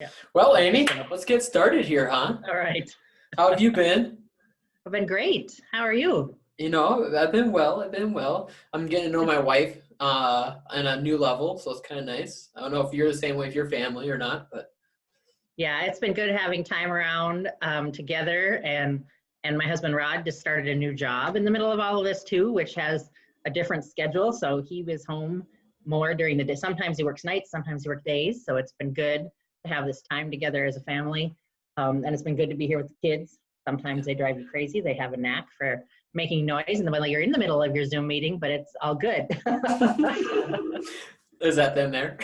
Yeah. Well, Amy, let's get started here, huh? All right. How have you been? I've been great. How are you? I've been well. I've been well. I'm getting to know my wife on a new level, so it's kind of nice. I don't know if you're the same way with your family or not, but Yeah, it's been good having time around together, and my husband Rod just started a new job in the middle of all of this too, which has a different schedule. So he was home more during the day. Sometimes he works nights, sometimes he works days. So it's been good to have this time together as a family, and it's been good to be here with the kids. Sometimes they drive you crazy. They have a knack for making noise in the middle. You're in the middle of your Zoom meeting, but it's all good. is that them there?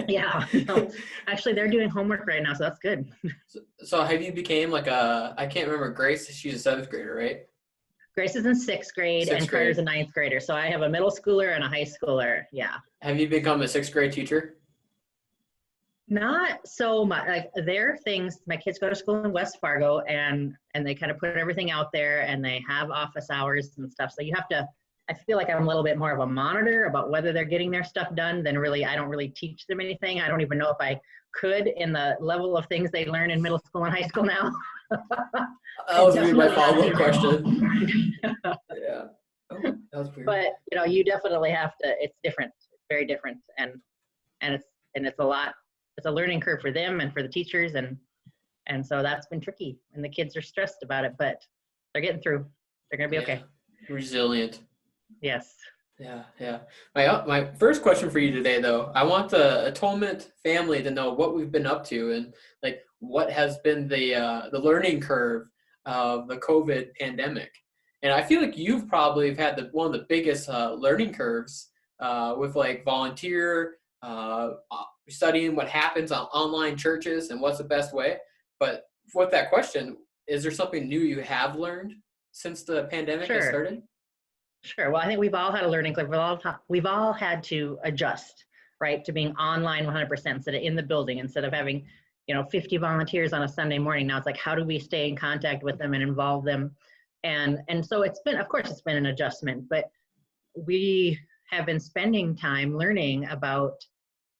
Yeah, no, actually they're doing homework right now, so that's good. So have you became like I can't remember, Grace, she's a seventh grader, right? Grace is in sixth grade Sixth and Carter's a grade. ninth grader. So I have a middle schooler and a high schooler. Yeah. Have you become a sixth grade teacher? Not so much. Like their things, my kids go to school in West Fargo and they kind of put everything out there and they have office hours and stuff. So you have to, I feel like I'm a little bit more of a monitor about whether they're getting their stuff done than really, I don't really teach them anything. I don't even know if I could in the level of things they learn in middle school and high school now. That was gonna be my follow-up question. Yeah. Oh, that was weird. But you definitely have to, it's different. It's very different. And it's a lot, it's a learning curve for them and for the teachers. And so that's been tricky and the kids are stressed about it, but they're getting through. They're going to be okay. Resilient. Yes. Yeah. My first question for you today, though, I want the Atonement family to know what we've been up to and like what has been the learning curve of the COVID pandemic. And I feel like you've probably had one of the biggest learning curves with like volunteer studying what happens on online churches and what's the best way. But with that question, is there something new you have learned since the pandemic has started? Sure. Well, I think we've all had a learning curve. We've all had to adjust, right, to being online 100% instead of in the building, instead of having, 50 volunteers on a Sunday morning. Now it's like, how do we stay in contact with them and involve them? And so it's been, of course, it's been an adjustment, but we have been spending time learning about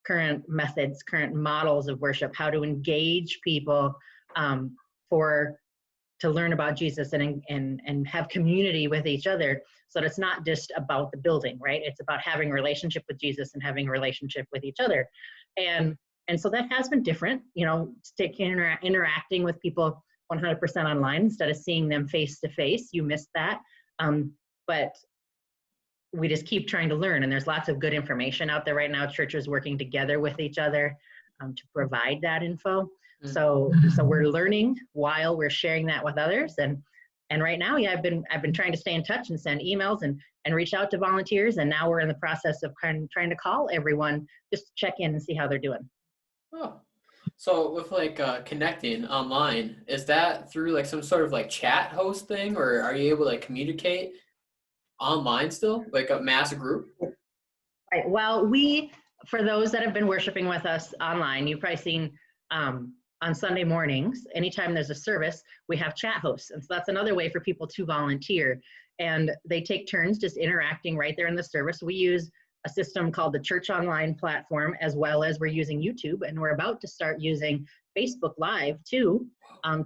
current methods, current models of worship, how to engage people to learn about Jesus and have community with each other, so that it's not just about the building, right? It's about having a relationship with Jesus and having a relationship with each other. And so that has been different, interacting with people 100% online instead of seeing them face to face. You missed that. But we just keep trying to learn, and there's lots of good information out there right now. Churches working together with each other to provide that info. So we're learning while we're sharing that with others. And right now, I've been trying to stay in touch and send emails and reach out to volunteers. And now we're in the process of trying to call everyone just to check in and see how they're doing. Oh, so with like connecting online, is that through like some sort of like chat host thing, or are you able to like communicate online still, like a mass group? Right. Well, for those that have been worshiping with us online, you've probably seen on Sunday mornings, anytime there's a service, we have chat hosts. And so that's another way for people to volunteer. And they take turns just interacting right there in the service. We use a system called the Church Online platform, as well as we're using YouTube. And we're about to start using Facebook Live too,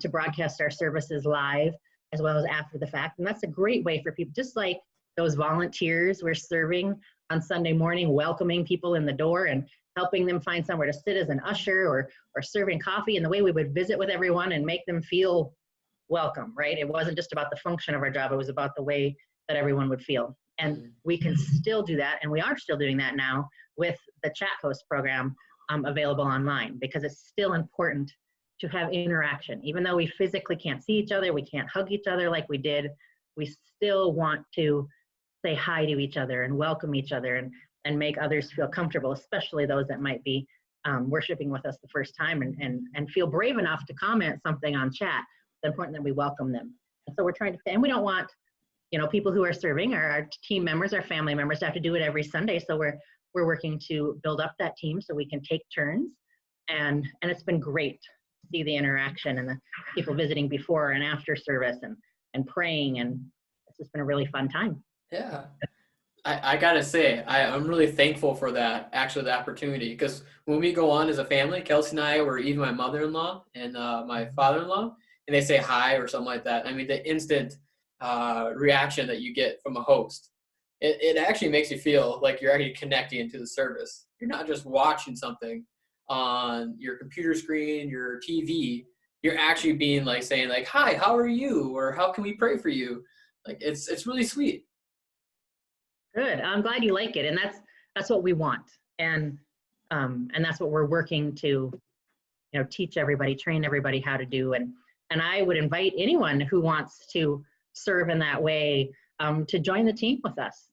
to broadcast our services live, as well as after the fact. And that's a great way for people, just like those volunteers we're serving on Sunday morning, welcoming people in the door and helping them find somewhere to sit as an usher or serving coffee, and the way we would visit with everyone and make them feel welcome, right? It wasn't just about the function of our job, it was about the way that everyone would feel. And we can still do that, and we are still doing that now with the chat host program available online, because it's still important to have interaction. Even though we physically can't see each other, we can't hug each other like we did, we still want to say hi to each other and welcome each other and make others feel comfortable, especially those that might be worshiping with us the first time and feel brave enough to comment something on chat. It's important that we welcome them. And so we're trying to, and we don't want, people who are serving, our team members, our family members, to have to do it every Sunday. So we're working to build up that team so we can take turns. And it's been great to see the interaction and the people visiting before and after service and praying. And it's just been a really fun time. Yeah. I gotta say, I'm really thankful for that, actually, the opportunity. Because when we go on as a family, Kelsey and I, or even my mother-in-law and my father-in-law, and they say hi or something like that, I mean, the instant reaction that you get from a host, it actually makes you feel like you're actually connecting into the service. You're not just watching something on your computer screen, your TV. You're actually being like saying like, "Hi, how are you?" or "How can we pray for you?" Like it's really sweet. Good. I'm glad you like it, and that's what we want, and that's what we're working to, teach everybody, train everybody how to do, and I would invite anyone who wants to serve in that way to join the team with us.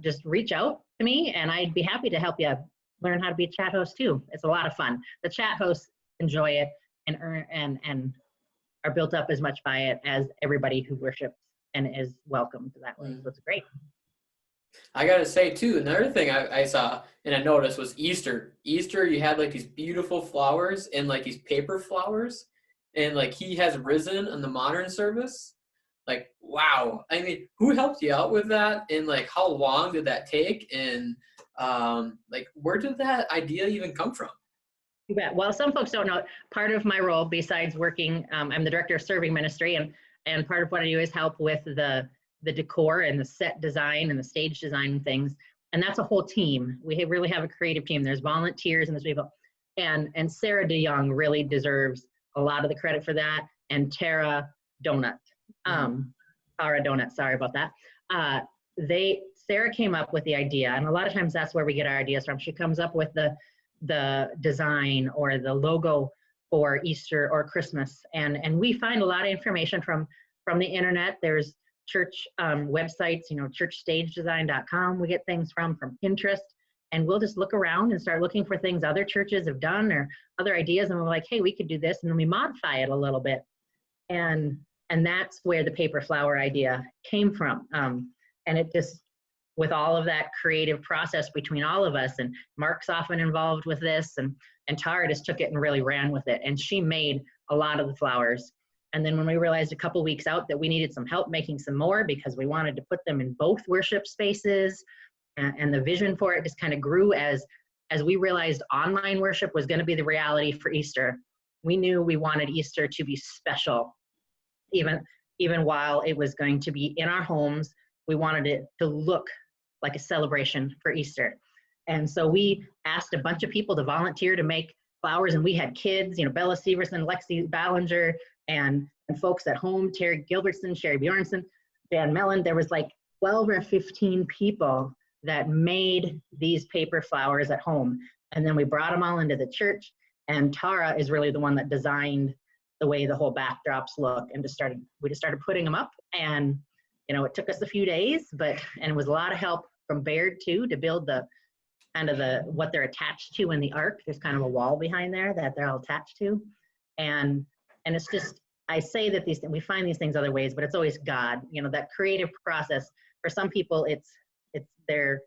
Just reach out to me, and I'd be happy to help you learn how to be a chat host too. It's a lot of fun. The chat hosts enjoy it and earn and are built up as much by it as everybody who worships and is welcomed that way. So it's great. I gotta say too, another thing I saw and I noticed was Easter. Easter, you had like these beautiful flowers and like these paper flowers, and like he has risen in the modern service. Like, wow. I mean, who helped you out with that? And like, how long did that take? And like, where did that idea even come from? You bet. Well, some folks don't know, part of my role, besides working, I'm the director of serving ministry, and part of what I do is help with the decor and the set design and the stage design and things. And that's a whole team. We really have a creative team. There's volunteers and there's people. And Sarah DeYoung really deserves a lot of the credit for that. And Tara Donut, Tara Donut, sorry about that. Sarah came up with the idea, and a lot of times that's where we get our ideas from. She comes up with the design or the logo for Easter or Christmas, and we find a lot of information from the internet. There's church websites, churchstagedesign.com. We get things from Pinterest, and we'll just look around and start looking for things other churches have done or other ideas, and we're like, hey, we could do this, and then we modify it a little bit, and that's where the paper flower idea came from. And it just, with all of that creative process between all of us, and Mark's often involved with this, and Tara just took it and really ran with it, and she made a lot of the flowers. And then when we realized a couple weeks out that we needed some help making some more because we wanted to put them in both worship spaces, and the vision for it just kind of grew as we realized online worship was going to be the reality for Easter. We knew we wanted Easter to be special, even while it was going to be in our homes. We wanted it to look like a celebration for Easter. And so we asked a bunch of people to volunteer to make flowers, and we had kids, Bella Severson, Lexi Ballinger, and folks at home, Terry Gilbertson, Sherry Bjornson, Dan Mellon. There was like 12 or 15 people that made these paper flowers at home. And then we brought them all into the church, and Tara is really the one that designed the way the whole backdrops look, and we just started putting them up. And it took us a few days, and it was a lot of help from Baird too, to build the what they're attached to in the ark. There's kind of a wall behind there that they're all attached to. And it's just, I say that we find these things other ways, but it's always God, that creative process. For some people, it's their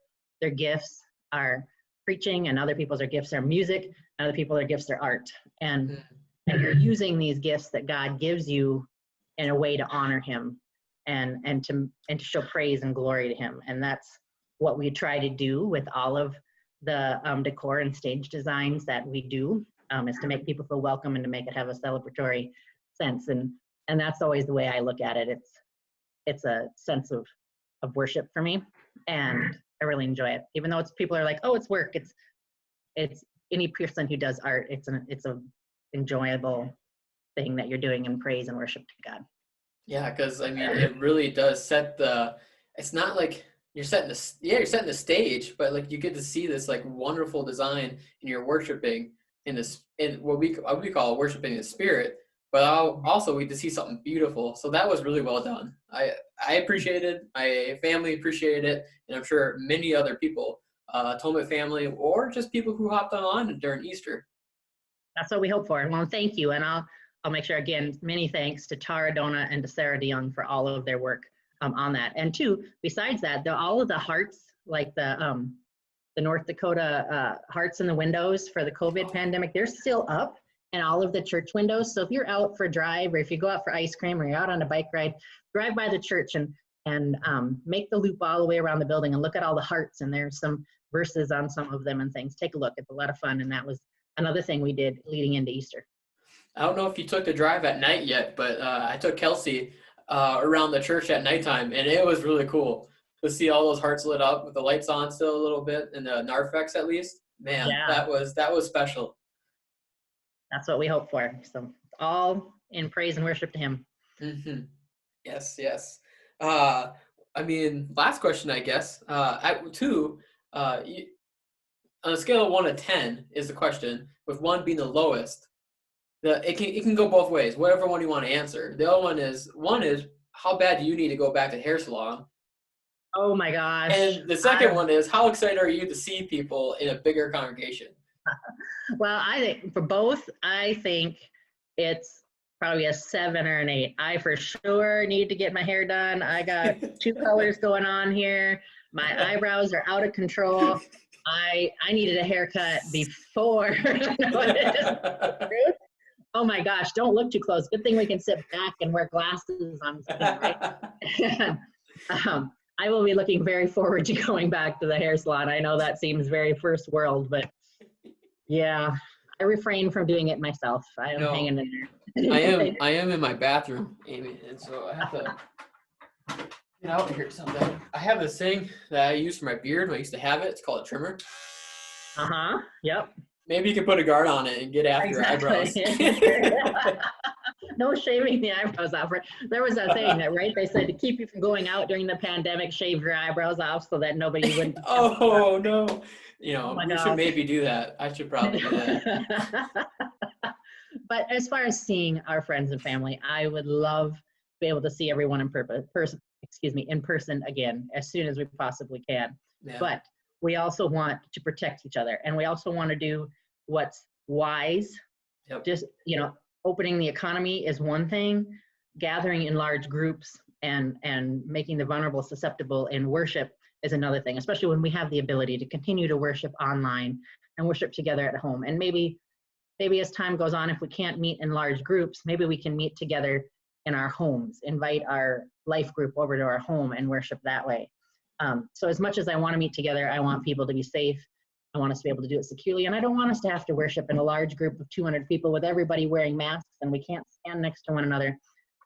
gifts are preaching, and other people's gifts are music, and other people, their gifts are art. And you're using these gifts that God gives you in a way to honor him and to show praise and glory to him. And that's what we try to do with all of the decor and stage designs that we do, is to make people feel welcome and to make it have a celebratory sense. And that's always the way I look at it. It's a sense of worship for me, and I really enjoy it. Even though people are like, oh, it's work. It's any person who does art. It's a enjoyable thing that you're doing in praise and worship to God. Yeah, because I mean, it really does set it's not like you're setting the stage, but like you get to see this like wonderful design, and you're worshiping in what we call worshiping the spirit. But also we get to see something beautiful. So that was really well done. I appreciated it. My family appreciated it, and I'm sure many other people, Atonement family, or just people who hopped on during Easter. That's what we hope for. Well, thank you, and I'll make sure, again, many thanks to Tara Dona and to Sarah DeYoung for all of their work on that. And two, besides that, all of the hearts, like the North Dakota hearts in the windows for the COVID pandemic, they're still up in all of the church windows. So if you're out for a drive, or if you go out for ice cream, or you're out on a bike ride, drive by the church and and make the loop all the way around the building and look at all the hearts. And there's some verses on some of them and things. Take a look. It's a lot of fun. And that was another thing we did leading into Easter. I don't know if you took the drive at night yet, but I took Kelsey around the church at nighttime, and it was really cool to see all those hearts lit up with the lights on still a little bit, and the narthex at least. Man, Yeah. that was special. That's what we hope for. So all in praise and worship to him. Mm-hmm. Yes, yes. I mean, last question, I guess. At 2, on a scale of 1 to 10 is the question, with 1 being the lowest. It can go both ways, whatever one you want to answer. The other one is how bad do you need to go back to hair salon? Oh my gosh. And the second one is how excited are you to see people in a bigger congregation? Well, I think for both, I think it's probably a 7 or an 8. I for sure need to get my hair done. I got 2 colors going on here. My eyebrows are out of control. I needed a haircut before. Oh my gosh, don't look too close. Good thing we can sit back and wear glasses on screen, right? I will be looking very forward to going back to the hair salon. I know that seems very first world, but yeah, I refrain from doing it myself. I am hanging in there. I am in my bathroom, Amy, and so I have to get out here someday. I have this thing that I use for my beard when I used to have it. It's called a trimmer. Yep. Maybe you can put a guard on it and get after your eyebrows. No shaving the eyebrows off. There was a thing that, right? They said to keep you from going out during the pandemic, shave your eyebrows off so that nobody would. Oh no! We should maybe do that. I should probably do that. But as far as seeing our friends and family, I would love to be able to see everyone in person again as soon as we possibly can. Yeah. But we also want to protect each other, and we also want to do what's wise. Yep. Just, opening the economy is one thing. Gathering in large groups and making the vulnerable susceptible in worship is another thing, especially when we have the ability to continue to worship online and worship together at home. And maybe as time goes on, if we can't meet in large groups, maybe we can meet together in our homes, invite our life group over to our home and worship that way. So as much as I want to meet together, I want people to be safe. I want us to be able to do it securely. And I don't want us to have to worship in a large group of 200 people with everybody wearing masks and we can't stand next to one another.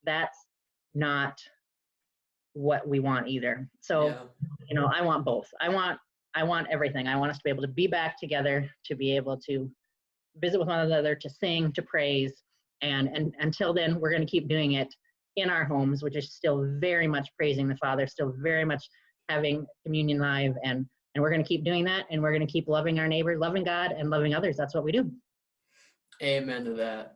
That's not what we want either. So, I want both. I want everything. I want us to be able to be back together, to be able to visit with one another, to sing, to praise. And until then, we're going to keep doing it in our homes, which is still very much praising the Father, still very much having communion live, and we're going to keep doing that, and we're going to keep loving our neighbor, loving God, and loving others. That's what we do. Amen to that.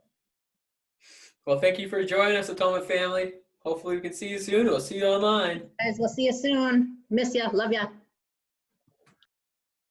Well, thank you for joining us, Atonement family. Hopefully we can see you soon. We'll see you online. Guys, we'll see you soon. Miss ya. Love ya.